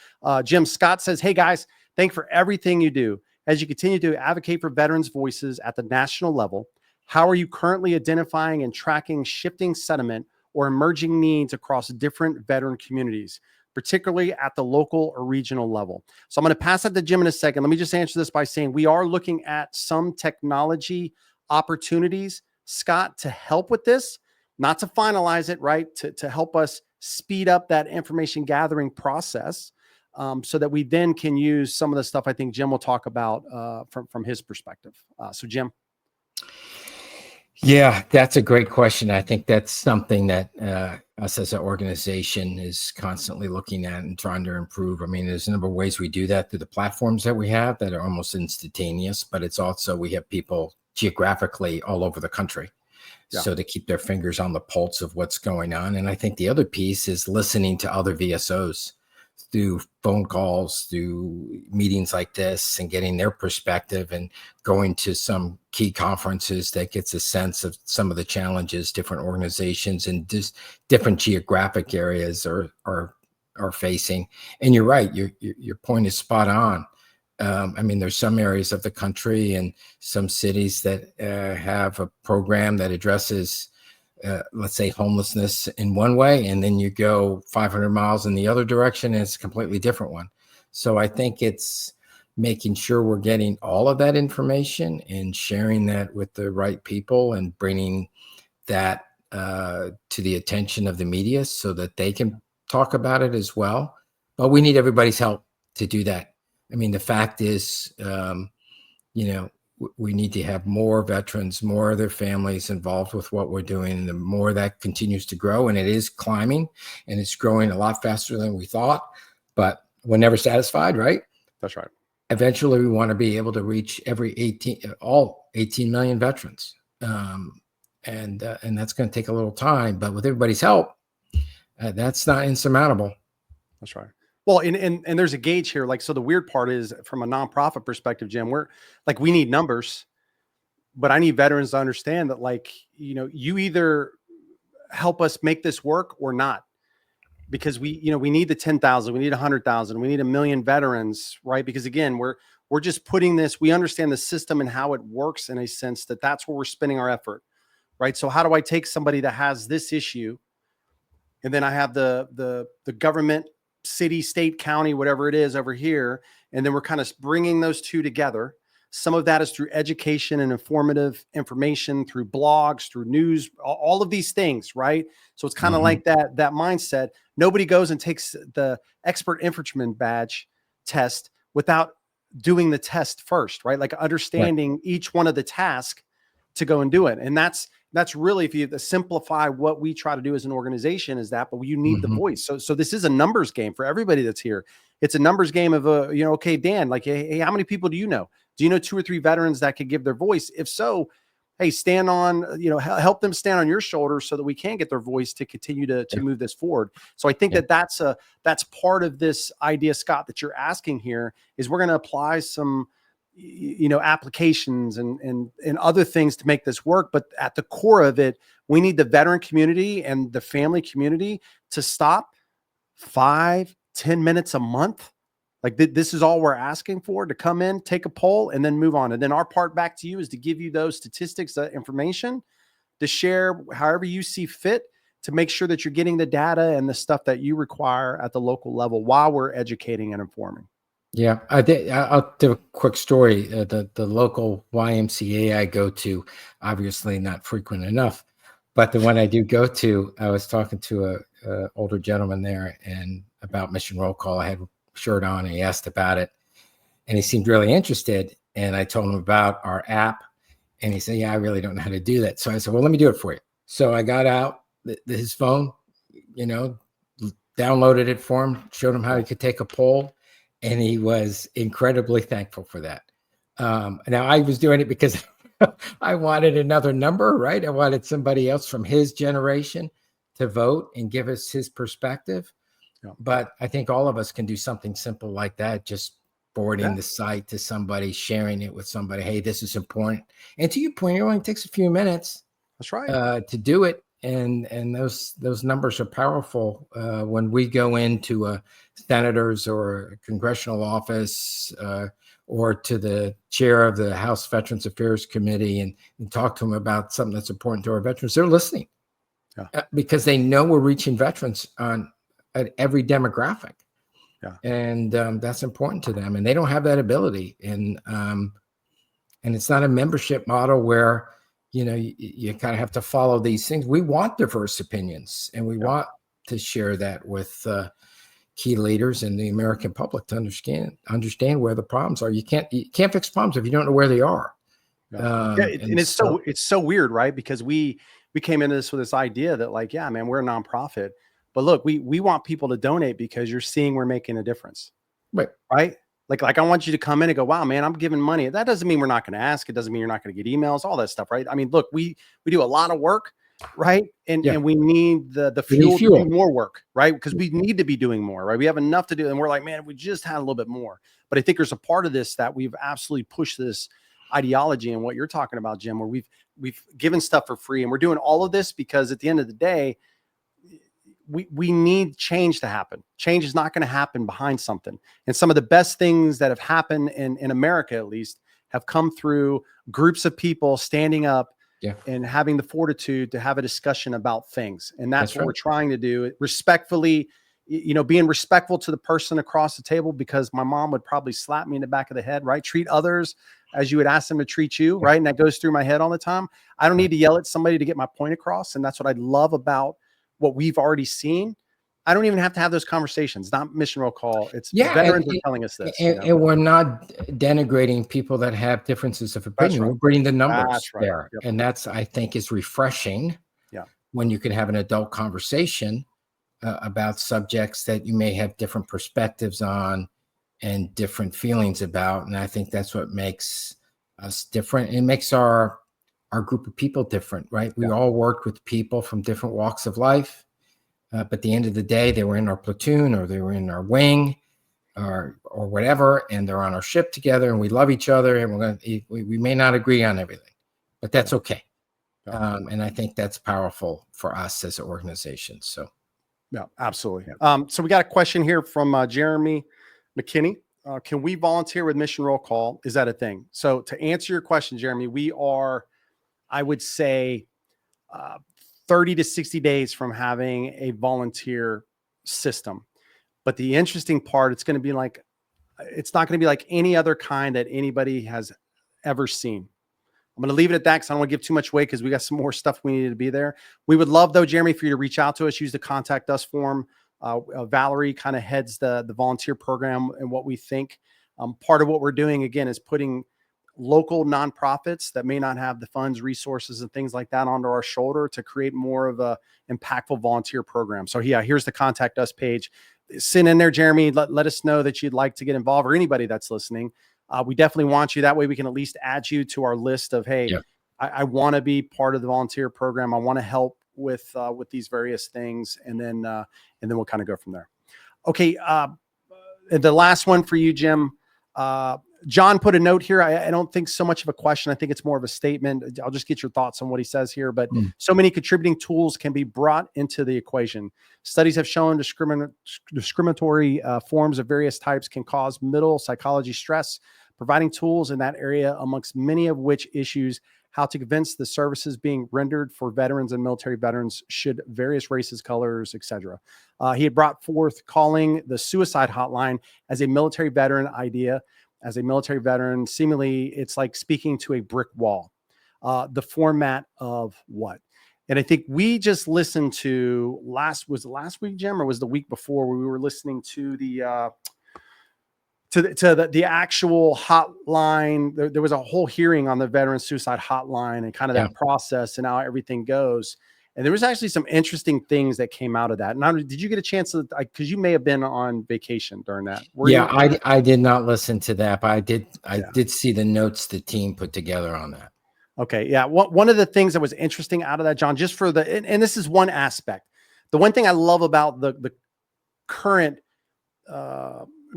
Jim, Scott says, hey guys, thank you for everything you do. As you continue to advocate for veterans' voices at the national level, How are you currently identifying and tracking shifting sentiment or emerging needs across different veteran communities, particularly at the local or regional level? So I'm going to pass that to Jim in a second. Let me just answer this by saying we are looking at some technology opportunities, Scott, to help with this, not to finalize it, right? To help us speed up that information gathering process, so that we then can use some of the stuff I think Jim will talk about from his perspective. So Jim. Yeah, that's a great question. I think that's something that us as an organization is constantly looking at and trying to improve. I mean, there's a number of ways we do that through the platforms that we have that are almost instantaneous, but it's also we have people geographically all over the country. Yeah. So to keep their fingers on the pulse of what's going on. And I think the other piece is listening to other VSOs through phone calls, through meetings like this, and getting their perspective, and going to some key conferences that gets a sense of some of the challenges different organizations and just different geographic areas are facing. And you're right, your point is spot on. I mean, there's some areas of the country and some cities that have a program that addresses let's say homelessness in one way, and then you go 500 miles in the other direction and it's a completely different one. So I think it's making sure we're getting all of that information and sharing that with the right people and bringing that to the attention of the media so that they can talk about it as well. But we need everybody's help to do that. I mean, the fact is, we need to have more veterans, more of their families involved with what we're doing. And the more that continues to grow, and it is climbing, and it's growing a lot faster than we thought, but we're never satisfied, right? That's right. Eventually, we want to be able to reach all 18 million veterans. And that's going to take a little time, but with everybody's help, that's not insurmountable. That's right. Well, and there's a gauge here. Like, so the weird part is from a nonprofit perspective, Jim, we need numbers, but I need veterans to understand that, you either help us make this work or not, because we need the 10,000, we need 100,000, we need 1 million veterans, right? Because again, we're just putting this, we understand the system and how it works in a sense that's where we're spending our effort, right? So how do I take somebody that has this issue, and then I have the government, city, state, county, whatever it is over here, and then we're kind of bringing those two together. Some of that is through education and informative information, through blogs, through news, all of these things, right? So it's kind of like that mindset. Nobody goes and takes the expert infantryman badge test without doing the test first, right? Like understanding each one of the tasks to go and do it. And that's really, if you simplify what we try to do as an organization, is that, but you need the voice. So this is a numbers game for everybody that's here. It's a numbers game of okay, Dan, hey, how many people do you know? Do you know 2 or 3 veterans that could give their voice? If so, hey, stand on, help them stand on your shoulders so that we can get their voice to continue to move this forward. So I think that's part of this idea, Scott, that you're asking here, is we're going to apply some, applications and other things to make this work. But at the core of it, we need the veteran community and the family community to stop 5-10 minutes a month. Like this is all we're asking for, to come in, take a poll, and then move on. And then our part back to you is to give you those statistics, that information, to share however you see fit, to make sure that you're getting the data and the stuff that you require at the local level while we're educating and informing. Yeah, I'll do a quick story. The local YMCA I go to, obviously not frequent enough, but the one I do go to, I was talking to a older gentleman there, and about Mission Roll Call. I had a shirt on, and he asked about it, and he seemed really interested. And I told him about our app, and he said, "Yeah, I really don't know how to do that." So I said, "Well, let me do it for you." So I got out his phone, downloaded it for him, showed him how he could take a poll. And he was incredibly thankful for that. Now, I was doing it because I wanted another number, right? I wanted somebody else from his generation to vote and give us his perspective. Yeah. But I think all of us can do something simple like that, just forwarding the site to somebody, sharing it with somebody. Hey, this is important. And to your point, it only takes a few minutes. That's right. To do it. And those numbers are powerful. When we go into a senator's or a congressional office, or to the chair of the House Veterans Affairs Committee and talk to them about something that's important to our veterans, they're listening because they know we're reaching veterans at every demographic. Yeah. And that's important to them. And they don't have that ability. And it's not a membership model where, you kind of have to follow these things. We want diverse opinions, and we want to share that with key leaders and the American public to understand where the problems are. You can't fix problems if you don't know where they are. And it's so weird, right? Because we came into this with this idea that like, yeah, man, we're a nonprofit, but look, we want people to donate because you're seeing we're making a difference, right? Like I want you to come in and go, wow, man, I'm giving money. That doesn't mean we're not going to ask. It doesn't mean you're not going to get emails, all that stuff, right? I mean, look, we do a lot of work, right? And we need the fuel to do more work, right? Because we need to be doing more, right? We have enough to do. And we're like, man, if we just had a little bit more. But I think there's a part of this that we've absolutely pushed this ideology and what you're talking about, Jim, where we've given stuff for free. And we're doing all of this because at the end of the day, we need change to happen. Change is not going to happen behind something. And some of the best things that have happened in America, at least, have come through groups of people standing up and having the fortitude to have a discussion about things. And that's what we're trying to do respectfully, being respectful to the person across the table, because my mom would probably slap me in the back of the head, right? Treat others as you would ask them to treat you, right? And that goes through my head all the time. I don't need to yell at somebody to get my point across. And that's what I love about what we've already seen. I don't even have to have those conversations. Not Mission Roll Call. It's veterans are telling us this. And we're not denigrating people that have differences of opinion. We're bringing the numbers there. And that's, I think, is refreshing when you can have an adult conversation about subjects that you may have different perspectives on and different feelings about. And I think that's what makes us different. It makes our group of people different, right? We all worked with people from different walks of life. But at the end of the day, they were in our platoon or they were in our wing or whatever, and they're on our ship together, and we love each other, and we may not agree on everything, but that's okay. And I think that's powerful for us as an organization. So, yeah, absolutely. So we got a question here from Jeremy McKinney. Can we volunteer with Mission Roll Call? Is that a thing? So to answer your question, Jeremy, we are, I would say, 30 to 60 days from having a volunteer system. But the interesting part, it's not going to be like any other kind that anybody has ever seen. I'm going to leave it at that because I don't want to give too much away because we got some more stuff we need to be there. We would love, though, Jeremy, for you to reach out to us, use the contact us form. Valerie kind of heads the volunteer program and what we think. Part of what we're doing, again, is putting local nonprofits that may not have the funds, resources, and things like that onto our shoulder to create more of a impactful volunteer program. So here's the contact us page. Send in there, Jeremy. Let us know that you'd like to get involved, or anybody that's listening. We definitely want you. That way we can at least add you to our list of, hey, I want to be part of the volunteer program. I want to help with these various things. And then we'll kind of go from there. Okay. The last one for you, Jim. John put a note here. I don't think so much of a question. I think it's more of a statement. I'll just get your thoughts on what he says here. But so many contributing tools can be brought into the equation. Studies have shown discriminatory forms of various types can cause middle psychology stress. Providing tools in that area, amongst many of which issues how to convince the services being rendered for veterans and military veterans should various races, colors, etc. He had brought forth calling the suicide hotline as a military veteran idea. As a military veteran, seemingly it's like speaking to a brick wall. The format of what? And I think we just listened to last week, Jim, or was the week before, where we were listening to the actual hotline. There was a whole hearing on the veteran suicide hotline and kind of that process and how everything goes. And there was actually some interesting things that came out of that. Now, did you get a chance to, because you may have been on vacation during that? I did not listen to that, but I did see the notes the team put together on that. Okay. Yeah. One of the things that was interesting out of that, John, just for and this is one aspect. The one thing I love about the current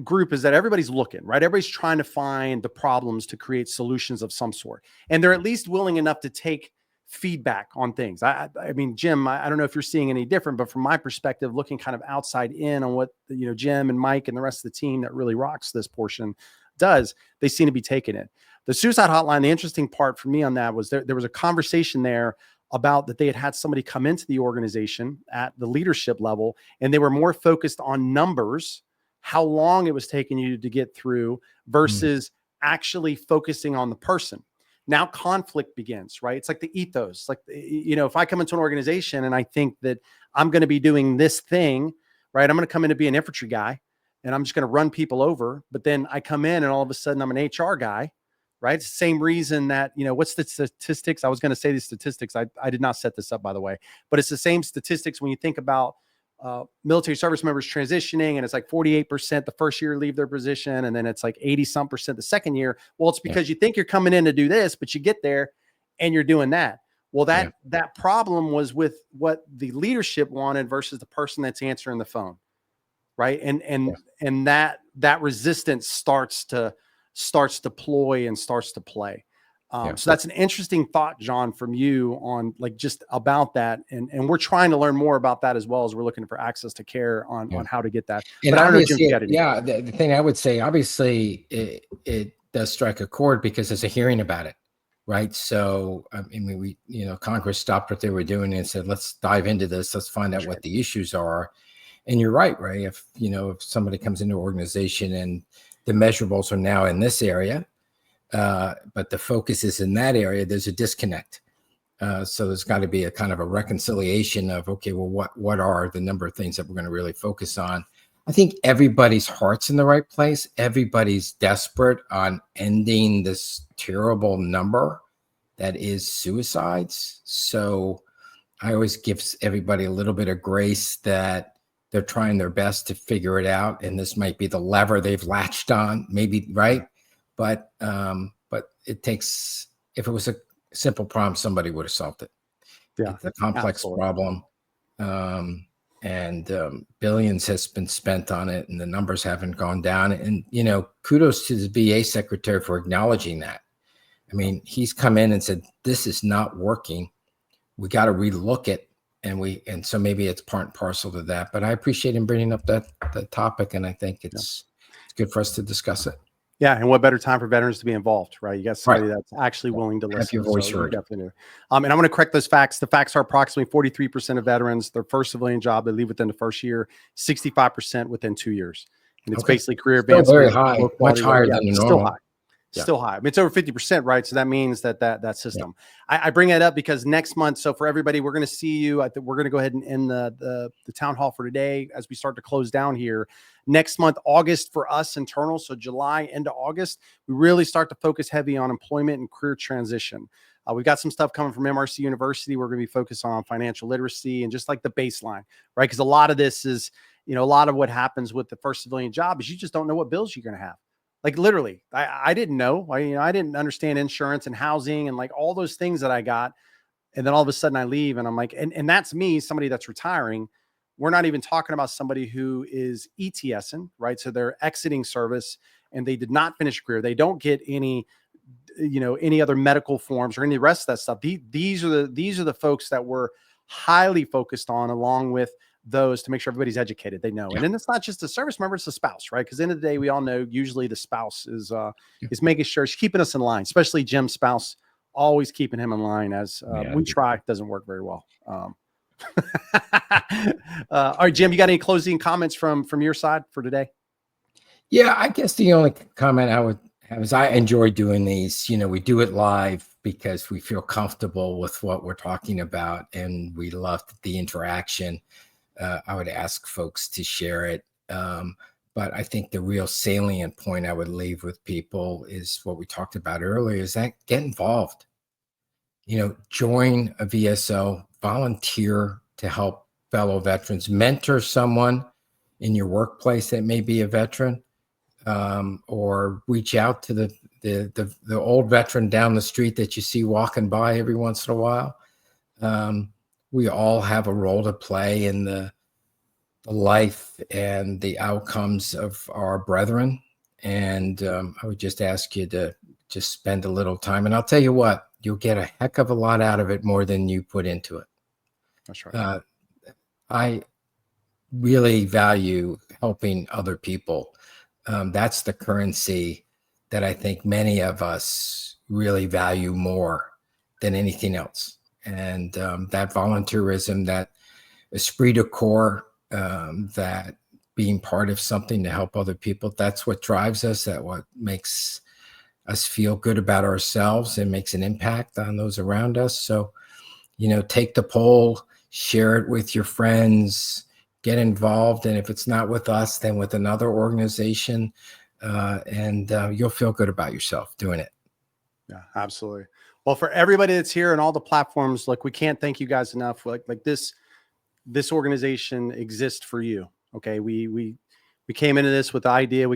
group is that everybody's looking, right? Everybody's trying to find the problems to create solutions of some sort. And they're at least willing enough to take feedback on things. I mean, Jim, I don't know if you're seeing any different, but from my perspective, looking kind of outside in on what, Jim and Mike and the rest of the team that really rocks this portion, does, they seem to be taking it. The suicide hotline, the interesting part for me on that was there was a conversation there about that they had somebody come into the organization at the leadership level, and they were more focused on numbers, how long it was taking you to get through versus actually focusing on the person. Now conflict begins, right? It's like the ethos. Like, if I come into an organization and I think that I'm going to be doing this thing, right? I'm going to come in to be an infantry guy and I'm just going to run people over. But then I come in and all of a sudden I'm an HR guy, right? It's the same reason that, what's the statistics? I was going to say these statistics. I did not set this up, by the way, but it's the same statistics when you think about military service members transitioning, and it's like 48% the first year leave their position, and then it's like 80% the second year. Well, it's because you think you're coming in to do this, but you get there and you're doing that. Well, that problem was with what the leadership wanted versus the person that's answering the phone, right? And that resistance starts to ploy and starts to play. So that's an interesting thought, John, from you on like just about that. And we're trying to learn more about that as well as we're looking for access to care on how to get that. And but I don't know, obviously, Jim, the thing I would say, obviously it does strike a chord because there's a hearing about it. Right. So, I mean, Congress stopped what they were doing and said, let's dive into this. Let's find out what the issues are. And you're right, Ray. If somebody comes into an organization and the measurables are now in this area, but the focus is in that area, there's a disconnect. So there's got to be a kind of a reconciliation of, okay, well, what are the number of things that we're going to really focus on? I think everybody's heart's in the right place. Everybody's desperate on ending this terrible number that is suicides. So I always give everybody a little bit of grace that they're trying their best to figure it out. And this might be the lever they've latched on, maybe, right? But it takes, if it was a simple problem, somebody would have solved it. Yeah, it's a complex problem. And billions has been spent on it and the numbers haven't gone down. And, kudos to the VA secretary for acknowledging that. I mean, he's come in and said, this is not working. We got to relook it. And so maybe it's part and parcel to that, but I appreciate him bringing up that topic. And I think it's good for us to discuss it. Yeah, and what better time for veterans to be involved, right? You got somebody that's actually willing to listen. Have your voice heard. Definitely do. And I'm going to correct those facts. The facts are approximately 43% of veterans, their first civilian job, they leave within the first year, 65% within 2 years. And it's basically career advancement. Very high, much higher than the normal. Still high. Still high. I mean, it's over 50%, right? So that means that system. I bring that up because next month, so for everybody, we're going to see you. I think we're going to go ahead and end the town hall for today as we start to close down here. Next month, August for us internal, so July into August, we really start to focus heavy on employment and career transition. We've got some stuff coming from MRC University. We're going to be focused on financial literacy and just like the baseline, right? Because a lot of this is, a lot of what happens with the first civilian job is you just don't know what bills you're going to have. Like literally, I didn't know. I didn't understand insurance and housing and like all those things that I got. And then all of a sudden I leave and I'm like, and that's me, somebody that's retiring. We're not even talking about somebody who is ETSing, right? So they're exiting service and they did not finish a career. They don't get any, any other medical forms or any rest of that stuff. These are the folks that we're highly focused on, along with those, to make sure everybody's educated. They know. And then it's not just a service member, it's a spouse, right? Because at the end of the day, we all know usually the spouse is making sure she's keeping us in line, especially Jim's spouse, always keeping him in line as we try. It doesn't work very well. All right, Jim, you got any closing comments from your side for today? Yeah, I guess the only comment I would have is I enjoy doing these. We do it live because we feel comfortable with what we're talking about and we love the interaction. I would ask folks to share it. But I think the real salient point I would leave with people is what we talked about earlier, is that get involved. Join a VSO, volunteer to help fellow veterans, mentor someone in your workplace that may be a veteran, or reach out to the old veteran down the street that you see walking by every once in a while. We all have a role to play in the life and the outcomes of our brethren. And I would just ask you to just spend a little time. And I'll tell you what, you'll get a heck of a lot out of it, more than you put into it. That's right. I really value helping other people. That's the currency that I think many of us really value more than anything else. And that volunteerism, that esprit de corps, that being part of something to help other people, that's what drives us, that what makes us feel good about ourselves and makes an impact on those around us. So, take the poll, share it with your friends, get involved. And if it's not with us, then with another organization, and you'll feel good about yourself doing it. Yeah, absolutely. Well, for everybody that's here and all the platforms, look, we can't thank you guys enough. Like this organization exists for you. Okay. We came into this with the idea,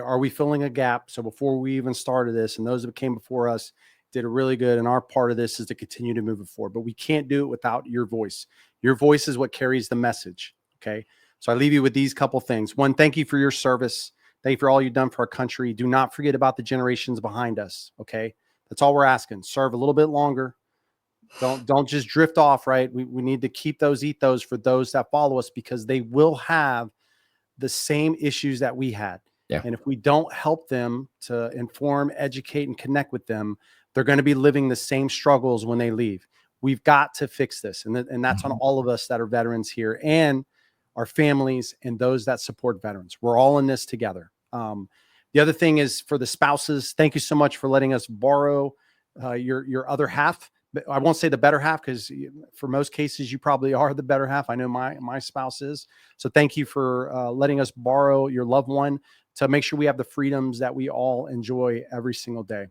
are we filling a gap? So before we even started this, and those that came before us did a really good. And our part of this is to continue to move it forward, but we can't do it without your voice. Your voice is what carries the message. Okay. So I leave you with these couple things. One, thank you for your service. Thank you for all you've done for our country. Do not forget about the generations behind us. Okay. That's all we're asking. Serve a little bit longer. Don't just drift off, right? We need to keep those ethos for those that follow us, because they will have the same issues that we had. Yeah. And if we don't help them to inform, educate, and connect with them, they're going to be living the same struggles when they leave. We've got to fix this. And that's on all of us that are veterans here, and our families and those that support veterans. We're all in this together. The other thing is, for the spouses, thank you so much for letting us borrow your other half. I won't say the better half, because for most cases you probably are the better half. I know my spouse is. So thank you for letting us borrow your loved one to make sure we have the freedoms that we all enjoy every single day.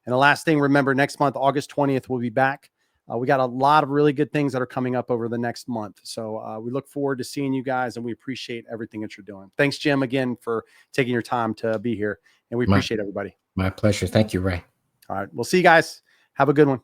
And the last thing, remember, next month, August 20th, we'll be back. We got a lot of really good things that are coming up over the next month. So we look forward to seeing you guys, and we appreciate everything that you're doing. Thanks, Jim, again, for taking your time to be here. And we appreciate everybody. My pleasure. Thank you, Ray. All right. We'll see you guys. Have a good one.